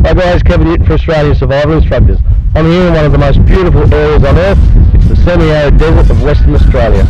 Hi guys, Kevin here for Australian Survival Instructors. I'm here in one of the most beautiful areas on earth. It's the semi-arid desert of Western Australia.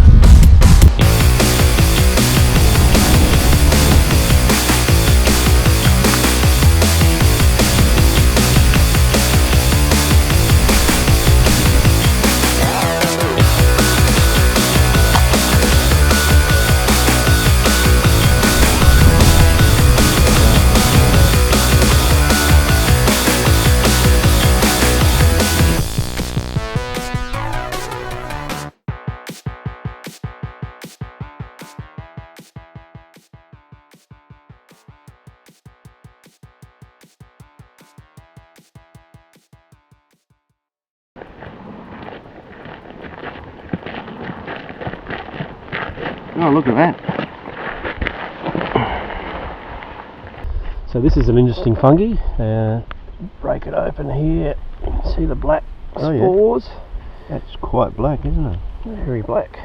Oh, look at that. So this is an interesting fungi. Break it open here. You can see the black spores. Yeah. That's quite black, isn't it? Very black.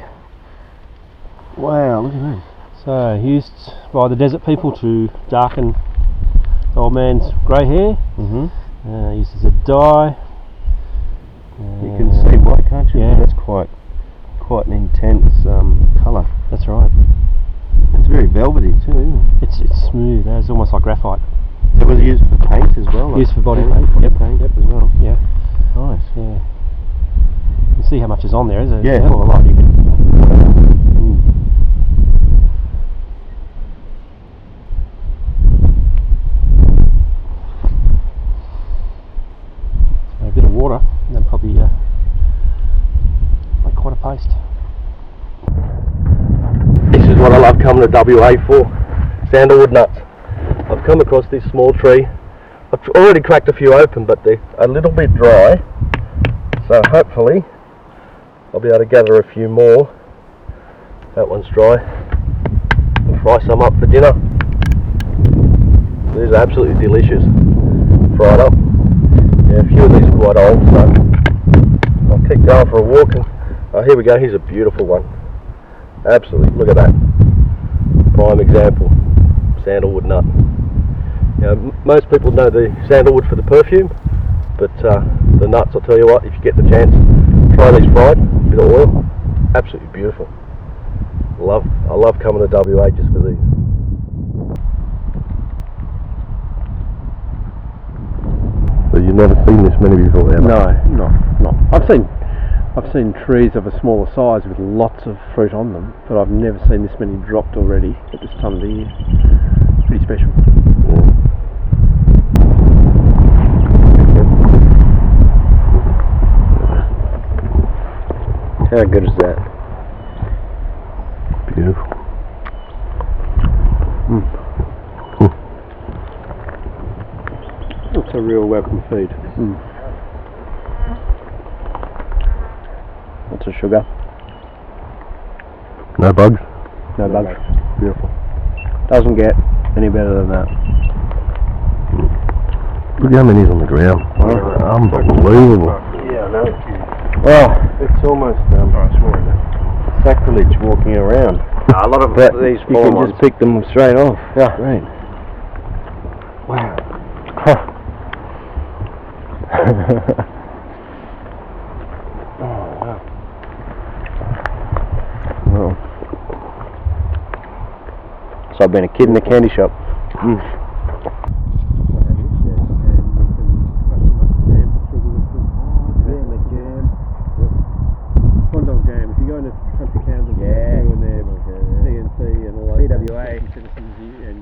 Wow, look at that. So used by the desert people to darken the old man's grey hair. Used as a dye. You can see white, can't you? Yeah. That's quite an intense colour. That's right. It's very velvety too, isn't it? It's smooth. It's almost like graphite. So was it used for paint as well? Used for body paint. Paint as well. Yeah. Nice. Yeah. You can see how much is on there. There's a Yeah. hell of a lot. You can. So a bit of water, and then probably make quite a paste. This is what I love coming to WA for, sandalwood nuts. I've come across this small tree. I've already cracked a few open, but they're a little bit dry, so hopefully I'll be able to gather a few more. That one's dry. I'll fry some up for dinner. These are absolutely delicious, fried up. Yeah, a few of these are quite old, so I'll keep going for a walk. And, oh, here we go, here's a beautiful one. Absolutely, look at that. Prime example, sandalwood nut. You know, most people know the sandalwood for the perfume, but the nuts, I'll tell you what, if you get the chance, try these fried, a bit of oil, absolutely beautiful. I love coming to WA just for these. So you've never seen this many before, have you? No. I've seen trees of a smaller size with lots of fruit on them, but I've never seen this many dropped already at this time of the year. Pretty special. How good is that? Beautiful. It's a real welcome feed. Lots of sugar. No bugs? No bugs. Beautiful. Doesn't get any better than that. Look how many's on the ground. Unbelievable. Yeah, I know. Oh, It's almost sacrilege walking around. a lot of But these you can just pick them straight off. Yeah. Great. Wow. Well, so I've been a kid in a candy shop. If you go into country towns and and their CNC and all those WWII citizens and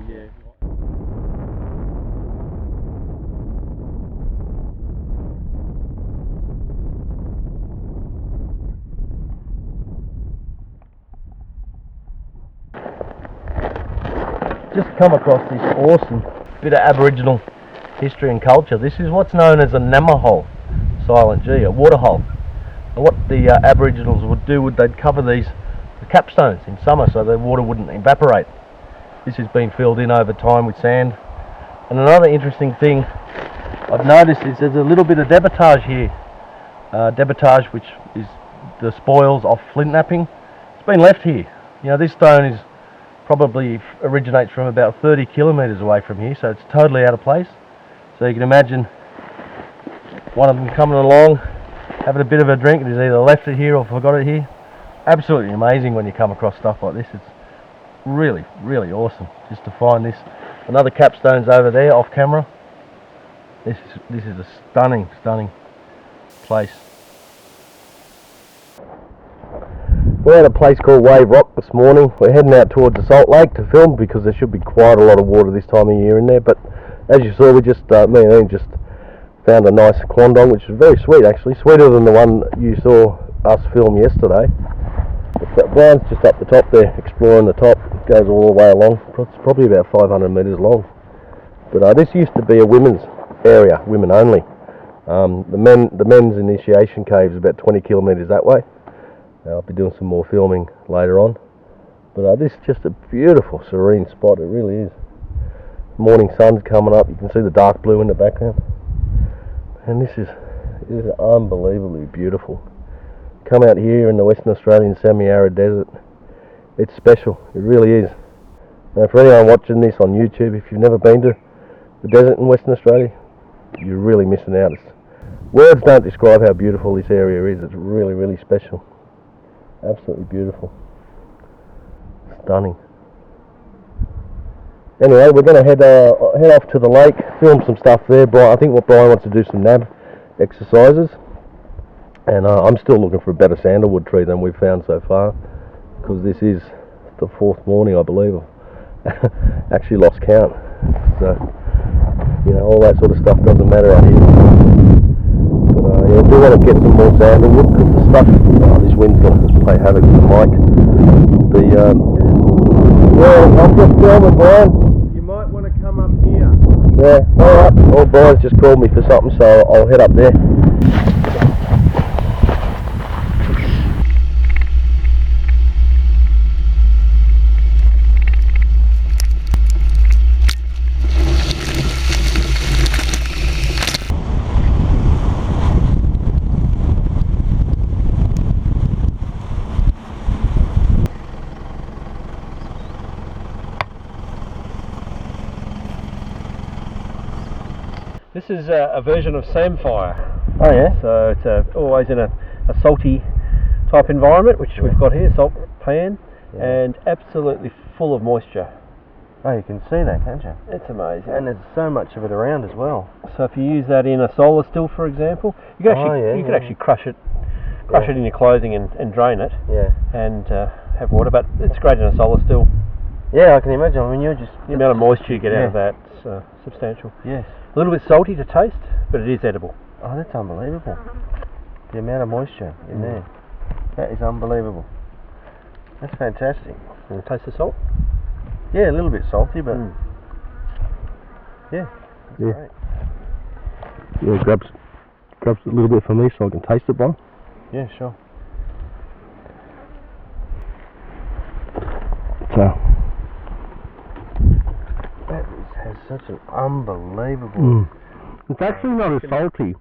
Just come across this awesome bit of Aboriginal history and culture. This is what's known as a nama hole, silent G, a water hole. And what the Aboriginals would do, they'd cover the capstones in summer so the water wouldn't evaporate. This has been filled in over time with sand. And another interesting thing I've noticed is there's a little bit of debitage here. Debitage, which is the spoils of flint knapping. It's been left here. You know, this stone is probably originates from about 30 kilometres away from here, so it's totally out of place. So you can imagine one of them coming along, having a bit of a drink, and he's either left it here or forgot it here. Absolutely amazing when you come across stuff like this. It's really, really awesome just to find this. Another capstone's over there off camera. This is a stunning place. We're at a place called Waveup this morning. We're heading out towards the Salt Lake to film because there should be quite a lot of water this time of year in there. But as you saw, we just me and Ian just found a nice quandong, which is very sweet actually, sweeter than the one you saw us film yesterday. But Brian's just up the top there, exploring the top. It goes all the way along. It's probably about 500 metres long. But this used to be a women's area, women only. The men's initiation cave is about 20 kilometres that way. I'll be doing some more filming later on. But this is just a beautiful, serene spot. It really is. Morning sun's coming up. You can see the dark blue in the background. And this is unbelievably beautiful. Come out here in the Western Australian semi-arid desert. It's special. It really is. Now, for anyone watching this on YouTube, if you've never been to the desert in Western Australia, you're really missing out. Words don't describe how beautiful this area is. It's really, really special. Absolutely beautiful. Stunning. Anyway, we're going to head off to the lake, film some stuff there. I think what Brian wants to do some nab exercises. And I'm still looking for a better sandalwood tree than we've found so far, because this is the 4th morning, I believe. I've actually lost count. So, you know, all that sort of stuff doesn't matter out here. But yeah, I do want to get some more sandalwood, because the stuff, this wind's going to play havoc with the mic. Yeah, I'm just filming, Brian. You might want to come up here. Yeah, alright. Well, Brian's just called me for something, so I'll head up there. This is a version of samphire. Oh yeah? So it's always in a salty type environment, which we've got here, salt pan, and absolutely full of moisture. Oh, you can see that, can't you? It's amazing. And there's so much of it around as well. So if you use that in a solar still, for example, you can actually crush it in your clothing and drain it. Yeah. And have water, but it's great in a solar still. Yeah, I can imagine. I mean, the amount of moisture you get out of that's substantial. Yes. A little bit salty to taste, but it is edible. Oh, that's unbelievable. The amount of moisture in there. That is unbelievable. That's fantastic. And taste the salt? Yeah, a little bit salty, but yeah. Great. Yeah, grabs a little bit for me so I can taste it, Bob. Yeah, sure. So that has such an unbelievable. It's actually not as salty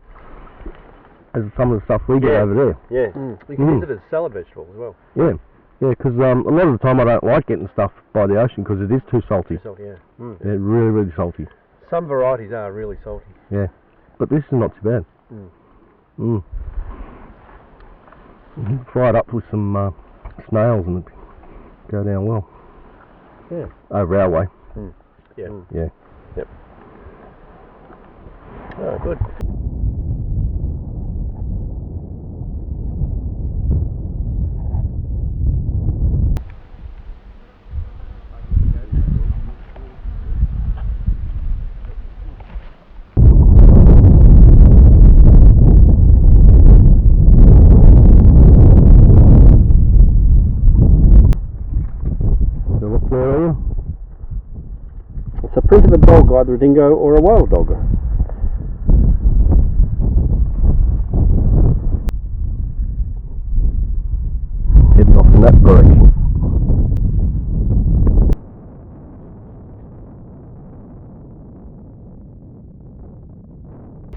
as some of the stuff we get over there. Yeah. You can use it as a salad vegetable as well. Yeah. Yeah, because a lot of the time I don't like getting stuff by the ocean because it is too salty. Too salty, yeah. Yeah, really, really salty. Some varieties are really salty. Yeah, but this is not too bad. Fry it up with some snails and it'd go down well. Yeah. Over our way. Yeah. Yeah. Yep. Oh, good. It's a print of a dog, either a dingo or a wild dog. Heading off in that direction.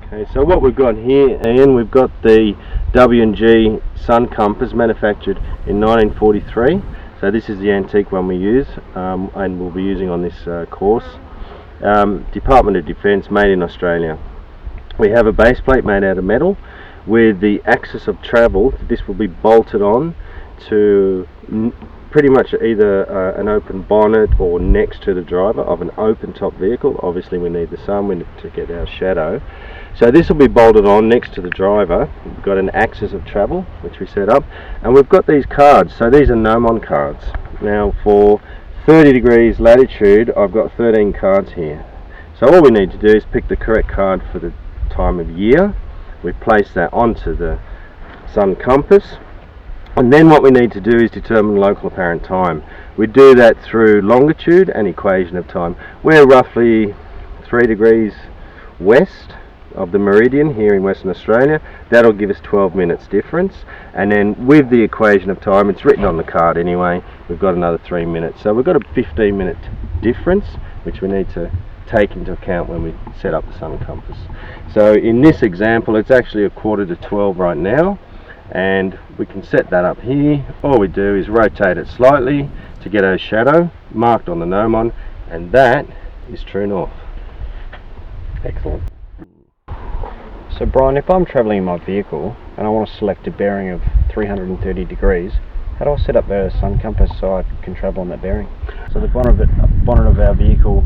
Okay, so what we've got here, Ian, we've got the WWII sun compass manufactured in 1943. So this is the antique one we use and we'll be using on this course. Department of Defence, made in Australia. We have a base plate made out of metal with the axis of travel. This will be bolted on to pretty much either an open bonnet or next to the driver of an open top vehicle. Obviously we need the sun wind to get our shadow. So this will be bolted on next to the driver. We've got an axis of travel which we set up, and we've got these cards. So these are gnomon cards. Now for 30 degrees latitude I've got 13 cards here. So all we need to do is pick the correct card for the time of year. We place that onto the sun compass, and then what we need to do is determine local apparent time. We do that through longitude and equation of time. We're roughly 3 degrees west of the meridian here in Western Australia. That'll give us 12 minutes difference, and then with the equation of time, it's written on the card anyway, we've got another 3 minutes. So we've got a 15-minute difference which we need to take into account when we set up the sun compass. So in this example it's actually 11:45 right now, and we can set that up here. All we do is rotate it slightly to get our shadow marked on the gnomon, and that is true north. Excellent. So Brian, if I'm travelling in my vehicle and I want to select a bearing of 330 degrees, how do I set up the sun compass so I can travel on that bearing? So the bonnet of our vehicle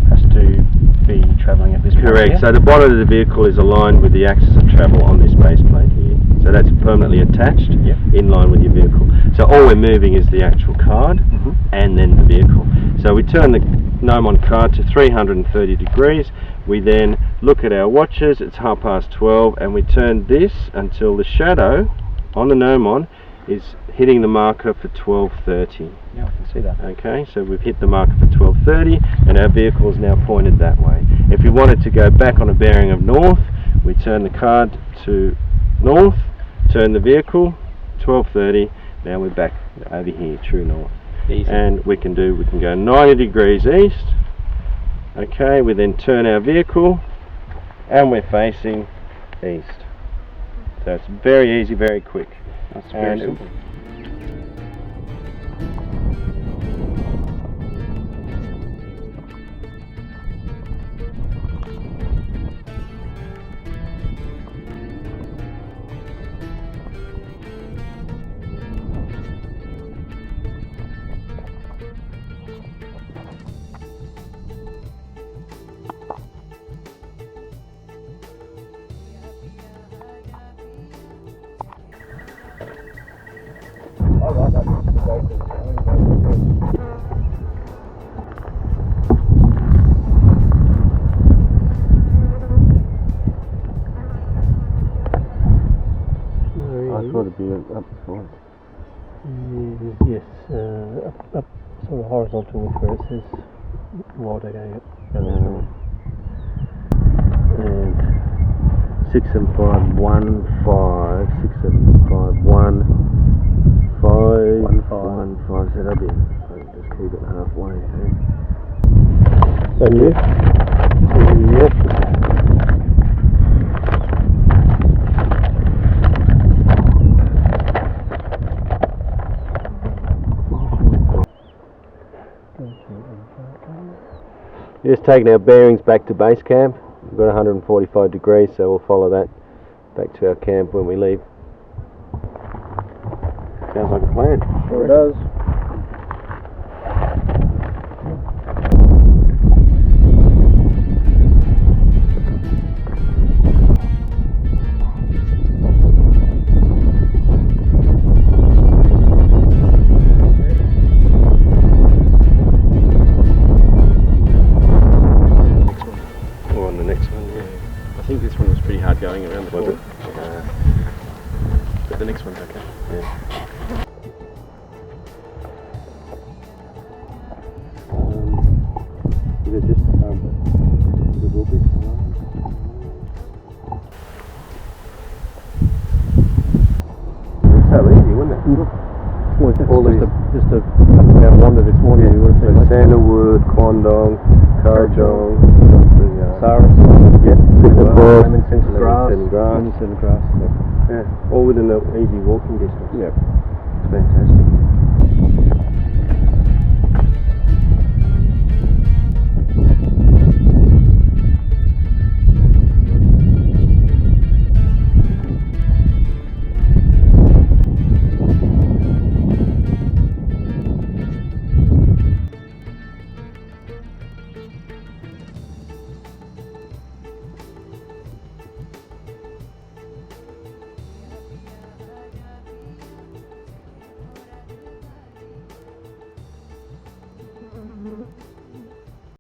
has to be travelling at this point. Correct. So the bonnet of the vehicle is aligned with the axis of travel on this base plate here. So that's permanently attached in line with your vehicle. So all we're moving is the actual card and then the vehicle. So we turn the gnomon card to 330 degrees. We then look at our watches, it's 12:30, and we turn this until the shadow on the gnomon is hitting the marker for 12:30. Yeah, I can see that. Okay, so we've hit the marker for 12:30 and our vehicle is now pointed that way. If we wanted to go back on a bearing of north, we turn the card to north, turn the vehicle, 12:30, now we're back over here, true north. Easy. And we can go 90 degrees east. Okay, we then turn our vehicle and we're facing east. So it's very easy, very quick. That's very simple. I thought it'd be up before. Yes, up sort of horizontal with where it says LRDG. And 67515, 67515, 515. So that'll be, just keep it halfway. So new? Yep. Just taking our bearings back to base camp. We've got 145 degrees, so we'll follow that back to our camp when we leave. Sounds like a plan. Sure it does. Going around the corner. But the next one's okay. Yeah. Is it just the will be? It's so easy, wouldn't it? Well, just a up and down wander this morning. You would have seen Sandalwood, Quandong, Kurrajong, Saris. Yeah, Lemon scented grass. Lemon scented grass. Yeah, all within an easy walking distance. Yeah. It's fantastic. it.